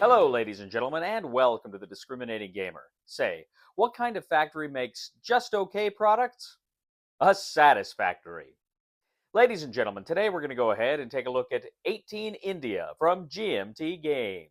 Hello, ladies and gentlemen, and welcome to the Discriminating Gamer. Say, what kind of factory makes just okay products? A Satisfactory. Ladies and gentlemen, today we're going to go ahead and take a look at 18 India from GMT Games.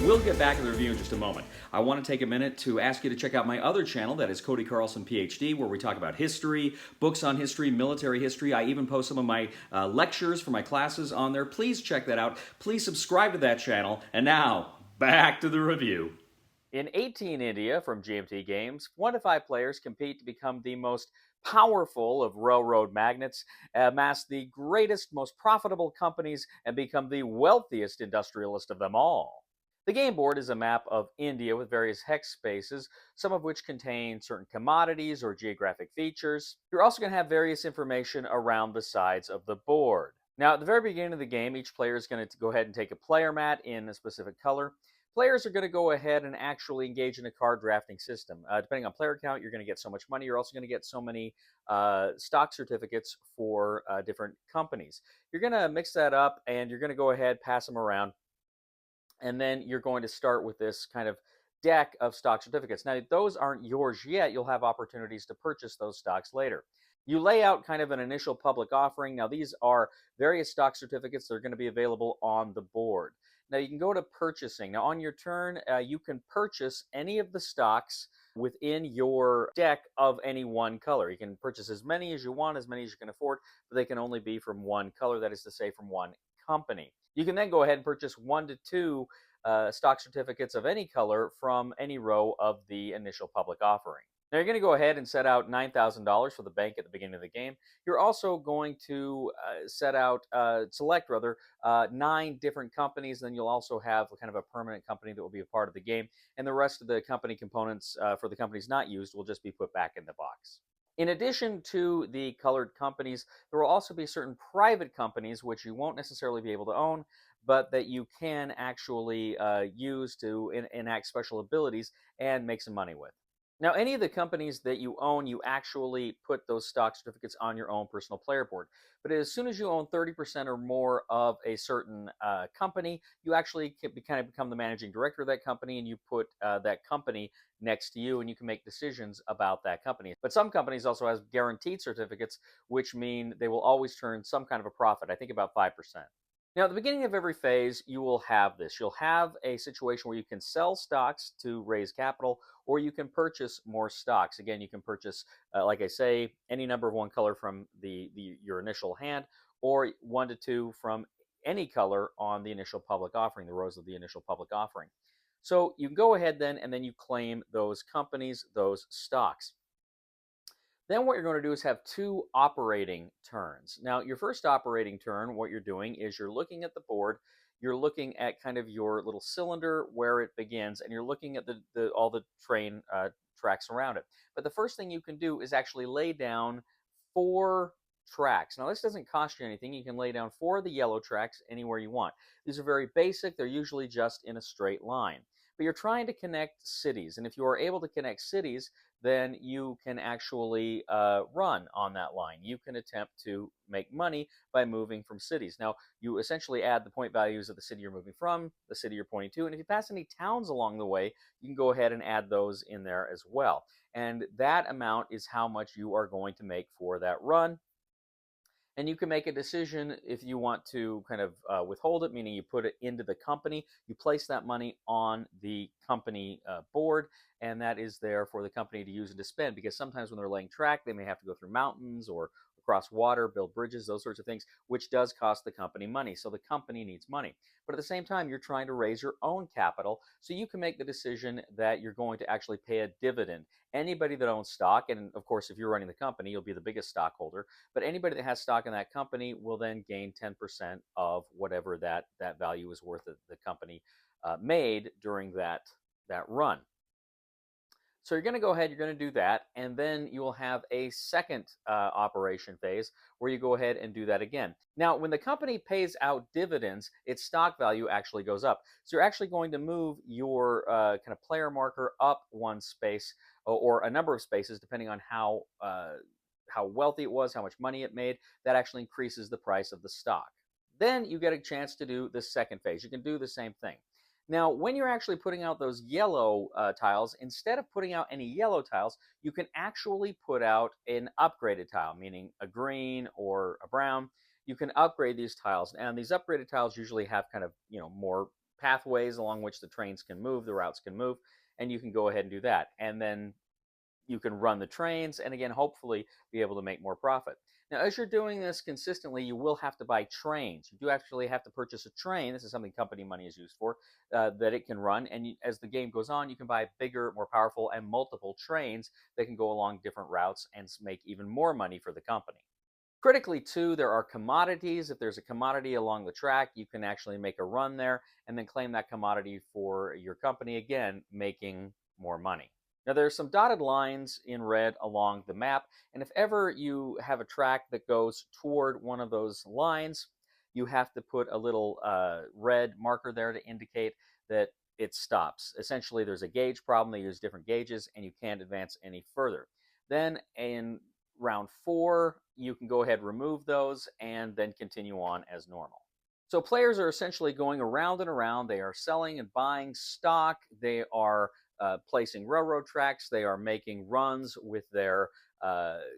We'll get back to the review in just a moment. I want to take a minute to ask you to check out my other channel, that is Cody Carlson, PhD, where we talk about history, books on history, military history. I even post some of my lectures for my classes on there. Please check that out. Please subscribe to that channel. And now, back to the review. In 18 India from GMT Games, 1 to 5 players compete to become the most powerful of railroad magnates, amass the greatest, most profitable companies, and become the wealthiest industrialist of them all. The game board is a map of India with various hex spaces, some of which contain certain commodities or geographic features. You're also going to have various information around the sides of the board. Now, at the very beginning of the game, each player is going to go ahead and take a player mat in a specific color. Players are going to go ahead and actually engage in a card drafting system. Depending on player count, you're going to get so much money. You're also going to get so many stock certificates for different companies. You're going to mix that up, and you're going to go ahead, pass them around, and then you're going to start with this kind of deck of stock certificates. Now, those aren't yours yet. You'll have opportunities to purchase those stocks later. You lay out kind of an initial public offering. Now, these are various stock certificates that are going to be available on the board. Now, you can go to purchasing. Now, on your turn, you can purchase any of the stocks within your deck of any one color. You can purchase as many as you want, as many as you can afford, but they can only be from one color, that is to say, from one company. You can then go ahead and purchase 1 to 2 stock certificates of any color from any row of the initial public offering. Now, you're going to go ahead and set out $9,000 for the bank at the beginning of the game. You're also going to select 9 different companies. Then you'll also have kind of a permanent company that will be a part of the game. And the rest of the company components for the companies not used will just be put back in the box. In addition to the colored companies, there will also be certain private companies which you won't necessarily be able to own, but that you can actually use to enact special abilities and make some money with. Now, any of the companies that you own, you actually put those stock certificates on your own personal player board. But as soon as you own 30% or more of a certain company, you actually kind of become the managing director of that company, and you put that company next to you, and you can make decisions about that company. But some companies also have guaranteed certificates, which mean they will always turn some kind of a profit. I think about 5%. Now, at the beginning of every phase, you will have this. You'll have a situation where you can sell stocks to raise capital, or you can purchase more stocks. Again, you can purchase, like I say, any number of one color from your initial hand, or 1 to 2 from any color on the initial public offering, the rows of the initial public offering. So you can go ahead then, and then you claim those companies, those stocks. Then what you're going to do is have 2 operating turns. Now, your first operating turn, what you're doing is you're looking at the board, you're looking at kind of your little cylinder where it begins, and you're looking at all the train tracks around it. But the first thing you can do is actually lay down 4 tracks. Now, this doesn't cost you anything. You can lay down 4 of the yellow tracks anywhere you want. These are very basic. They're usually just in a straight line. But you're trying to connect cities, and if you are able to connect cities, then you can actually run on that line. You can attempt to make money by moving from cities. Now, you essentially add the point values of the city you're moving from, the city you're pointing to, and if you pass any towns along the way, you can go ahead and add those in there as well. And that amount is how much you are going to make for that run. And you can make a decision if you want to kind of withhold it, meaning you put it into the company. You place that money on the company board, and that is there for the company to use and to spend. Because sometimes when they're laying track, they may have to go through mountains or across water, build bridges, those sorts of things, which does cost the company money. So the company needs money. But at the same time, you're trying to raise your own capital, so you can make the decision that you're going to actually pay a dividend. Anybody that owns stock, and of course, if you're running the company, you'll be the biggest stockholder, but anybody that has stock in that company will then gain 10% of whatever that value is worth that the company made during that run. So you're going to go ahead, you're going to do that, and then you will have a second operation phase where you go ahead and do that again. Now, when the company pays out dividends, its stock value actually goes up. So you're actually going to move your kind of player marker up one space or a number of spaces, depending on how wealthy it was, how much money it made. That actually increases the price of the stock. Then you get a chance to do the second phase. You can do the same thing. Now, when you're actually putting out those yellow tiles, instead of putting out any yellow tiles, you can actually put out an upgraded tile, meaning a green or a brown. You can upgrade these tiles, and these upgraded tiles usually have kind of more pathways along which the trains can move, the routes can move, and you can go ahead and do that. And then you can run the trains and again hopefully be able to make more profit. Now as you're doing this consistently, you will have to buy trains. You do actually have to purchase a train. This is something company money is used for, that it can run, and as the game goes on, you can buy bigger, more powerful, and multiple trains that can go along different routes and make even more money for the company. Critically too, there are commodities. If there's a commodity along the track, you can actually make a run there and then claim that commodity for your company, again making more money. Now there are some dotted lines in red along the map, and if ever you have a track that goes toward one of those lines, you have to put a little red marker there to indicate that it stops. Essentially, there's a gauge problem. They use different gauges, and you can't advance any further. Then in round 4, you can go ahead, remove those, and then continue on as normal. So players are essentially going around and around. They are selling and buying stock. They are placing railroad tracks. They are making runs with their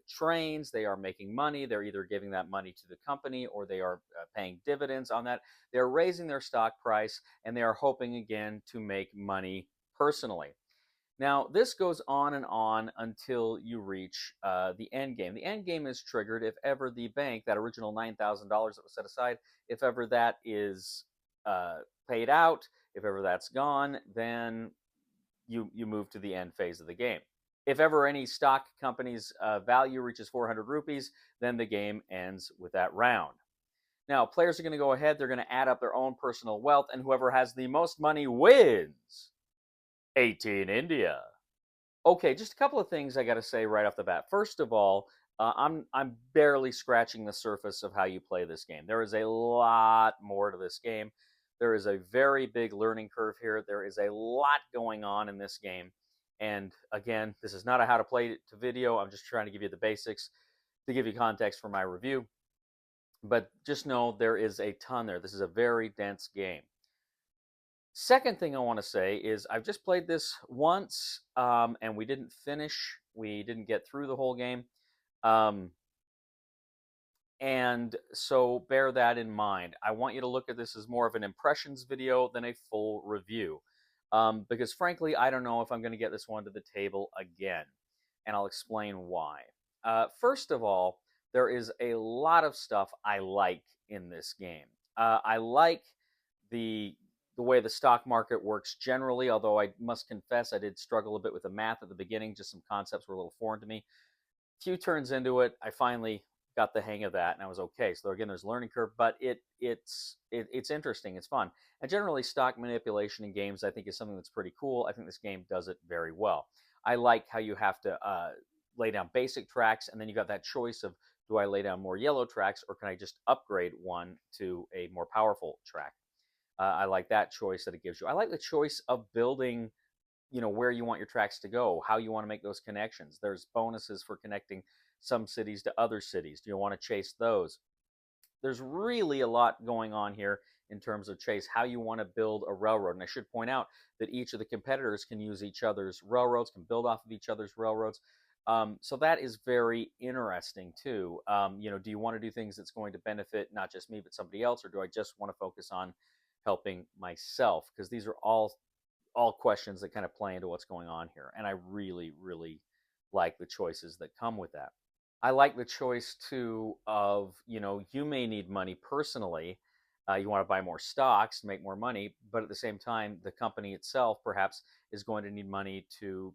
trains. They are making money. They're either giving that money to the company or they are paying dividends on that. They're raising their stock price, and they are hoping again to make money personally. Now, this goes on and on until you reach the end game. The end game is triggered if ever the bank, that original $9,000 that was set aside, if ever that is paid out, if ever that's gone, then you move to the end phase of the game. If ever any stock company's value reaches 400 rupees, then the game ends with that round. Now, players are going to go ahead, they're going to add up their own personal wealth, and whoever has the most money wins. 18 India. Okay, just a couple of things I got to say right off the bat. First of all, I'm barely scratching the surface of how you play this game. There is a lot more to this game. There is a very big learning curve here. There is a lot going on in this game. And again, this is not a how to play to video. I'm just trying to give you the basics to give you context for my review. But just know there is a ton there. This is a very dense game. Second thing I want to say is I've just played this once, and we didn't finish. We didn't get through the whole game. And so bear that in mind. I want you to look at this as more of an impressions video than a full review. Because frankly, I don't know if I'm going to get this one to the table again. And I'll explain why. First of all, there is a lot of stuff I like in this game. I like the way the stock market works generally, although I must confess I did struggle a bit with the math at the beginning. Just some concepts were a little foreign to me. A few turns into it, I finally got the hang of that, and I was okay. So again, there's a learning curve, but it's interesting. It's fun. And generally, stock manipulation in games, I think, is something that's pretty cool. I think this game does it very well. I like how you have to lay down basic tracks, and then you got that choice of, do I lay down more yellow tracks, or can I just upgrade one to a more powerful track? I like that choice that it gives you. I like the choice of building, where you want your tracks to go, how you want to make those connections. There's bonuses for connecting some cities to other cities. Do you want to chase those? There's really a lot going on here in terms of chase, how you want to build a railroad. And I should point out that each of the competitors can use each other's railroads, can build off of each other's railroads. So that is very interesting too. Do you want to do things that's going to benefit not just me but somebody else, or do I just want to focus on helping myself? Because these are all questions that kind of play into what's going on here, and I really, really like the choices that come with that. I like the choice too of, you may need money personally. You want to buy more stocks to make more money, but at the same time, the company itself perhaps is going to need money to,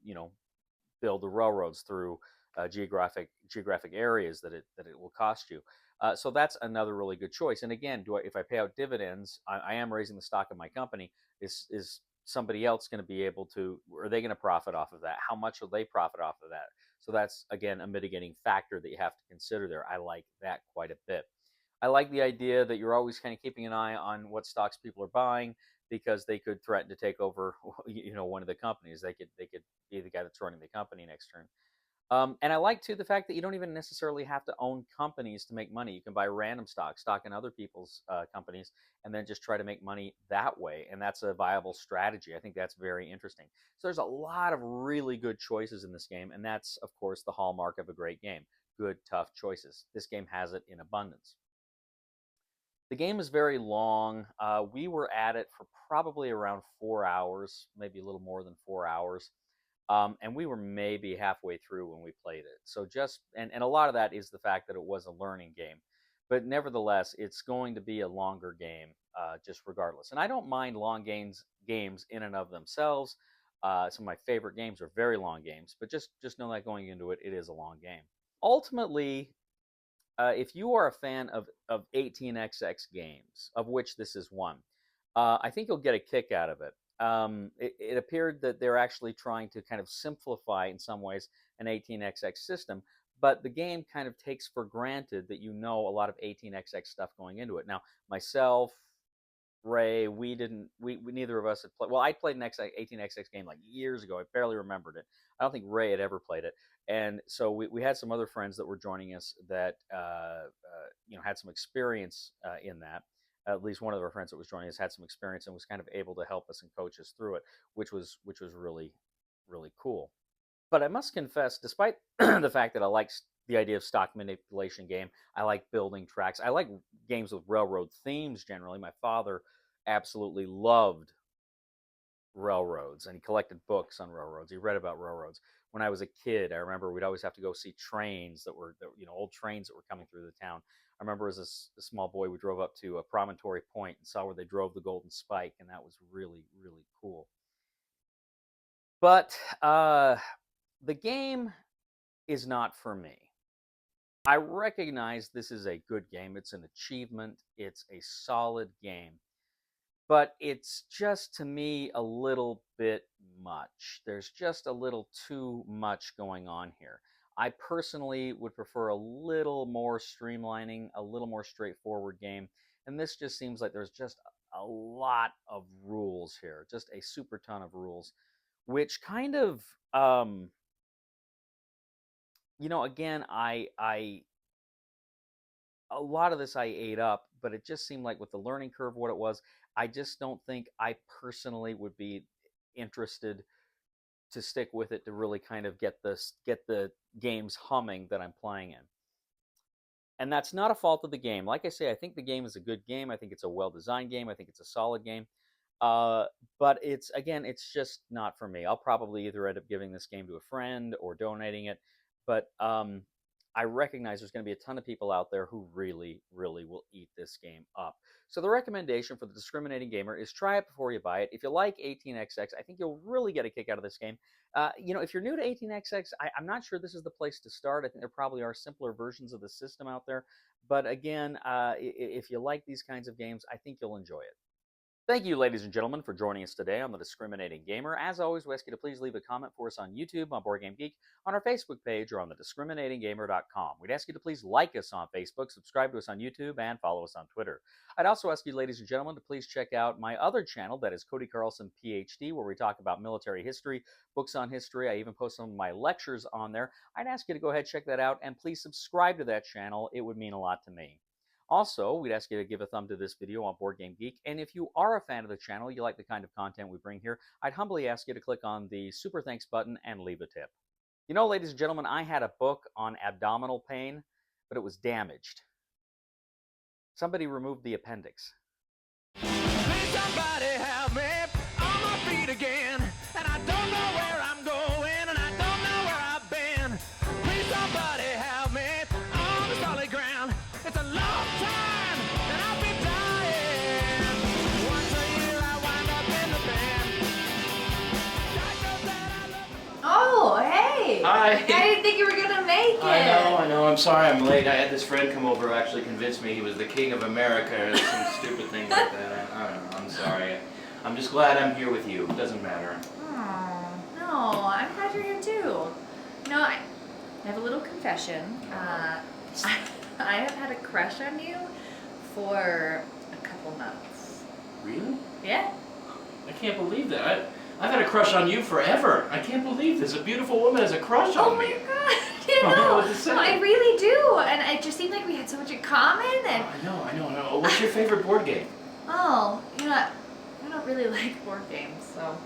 build the railroads through geographic areas that it will cost you. So that's another really good choice. And again, if I pay out dividends, I am raising the stock of my company. Is somebody else going to be able to? Are they going to profit off of that? How much will they profit off of that? So that's again a mitigating factor that you have to consider there. I like that quite a bit. I like the idea that you're always kind of keeping an eye on what stocks people are buying, because they could threaten to take over, one of the companies. They could be the guy that's running the company next turn. And I like too the fact that you don't even necessarily have to own companies to make money. You can buy random stock in other people's companies, and then just try to make money that way. And that's a viable strategy. I think that's very interesting. So there's a lot of really good choices in this game, and that's of course the hallmark of a great game. Good, tough choices. This game has it in abundance. The game is very long. We were at it for probably around 4 hours, maybe a little more than 4 hours. And we were maybe halfway through when we played it. So and a lot of that is the fact that it was a learning game. But nevertheless, it's going to be a longer game, just regardless. And I don't mind long games in and of themselves. Some of my favorite games are very long games, but just know that going into it, it is a long game. Ultimately, if you are a fan of 18xx games, of which this is one, I think you'll get a kick out of it. It appeared that they're actually trying to kind of simplify, in some ways, an 18xx system, but the game kind of takes for granted that you know a lot of 18xx stuff going into it. Now, myself, Ray, we neither of us had played. Well, I played an 18xx game like years ago. I barely remembered it. I don't think Ray had ever played it, and so we had some other friends that were joining us that had some experience in that. At least one of our friends that was joining us had some experience and was kind of able to help us and coach us through it, which was really, really cool. But I must confess, despite the fact that I like the idea of stock manipulation game, I like building tracks. I like games with railroad themes generally. My father absolutely loved railroads, and he collected books on railroads. He read about railroads. When I was a kid, I remember we'd always have to go see trains old trains that were coming through the town. I remember as a small boy, we drove up to a Promontory Point and saw where they drove the Golden Spike, and that was really, really cool. But the game is not for me. I recognize this is a good game. It's an achievement. It's a solid game. But it's just, to me, a little bit much. There's just a little too much going on here. I personally would prefer a little more streamlining, a little more straightforward game. And this just seems like there's just a lot of rules here, just a super ton of rules, which kind of, again, I a lot of this I ate up, but it just seemed like with the learning curve, what it was, I just don't think I personally would be interested to stick with it to really kind of get the games humming that I'm playing in. And that's not a fault of the game. Like I say, I think the game is a good game. I think it's a well-designed game. I think it's a solid game. Uh, but it's just not for me. I'll probably either end up giving this game to a friend or donating it. But I recognize there's going to be a ton of people out there who really, really will eat this game up. So the recommendation for the discriminating gamer is try it before you buy it. If you like 18xx, I think you'll really get a kick out of this game. If you're new to 18xx, I'm not sure this is the place to start. I think there probably are simpler versions of the system out there. But again, if you like these kinds of games, I think you'll enjoy it. Thank you, ladies and gentlemen, for joining us today on The Discriminating Gamer. As always, we ask you to please leave a comment for us on YouTube, on Board Game Geek, on our Facebook page, or on thediscriminatinggamer.com. We'd ask you to please like us on Facebook, subscribe to us on YouTube, and follow us on Twitter. I'd also ask you, ladies and gentlemen, to please check out my other channel, that is Cody Carlson, PhD, where we talk about military history, books on history. I even post some of my lectures on there. I'd ask you to go ahead and check that out, and please subscribe to that channel. It would mean a lot to me. Also, we'd ask you to give a thumb to this video on Board Game Geek, and if you are a fan of the channel, you like the kind of content we bring here, I'd humbly ask you to click on the Super Thanks button and leave a tip. You know, ladies and gentlemen, I had a book on abdominal pain, but it was damaged. Somebody removed the appendix. Please somebody help me on my feet again. And I don't know where I'm going, and I don't know where I've been. Please somebody help me on the solid ground. It's a long time, and I've been dying. Once a year I wind up in the band. God knows that I love Oh, hey! Hi. I didn't think you were gonna make it. I know. I'm sorry I'm late. I had this friend come over who actually convinced me he was the king of America or some stupid thing like that. I don't know. I'm sorry. I'm just glad I'm here with you. It doesn't matter. Oh, no, I'm glad you're here too. No, I have a little confession. I have had a crush on you for a couple months. Really? Yeah? I can't believe that. I've had a crush on you forever. I can't believe this. A beautiful woman has a crush on Oh my me. god! You I don't know know, what to say. no, I really do, and it just seemed like we had so much in common. And I know. What's your favorite board game? oh, you know, I don't really like board games, so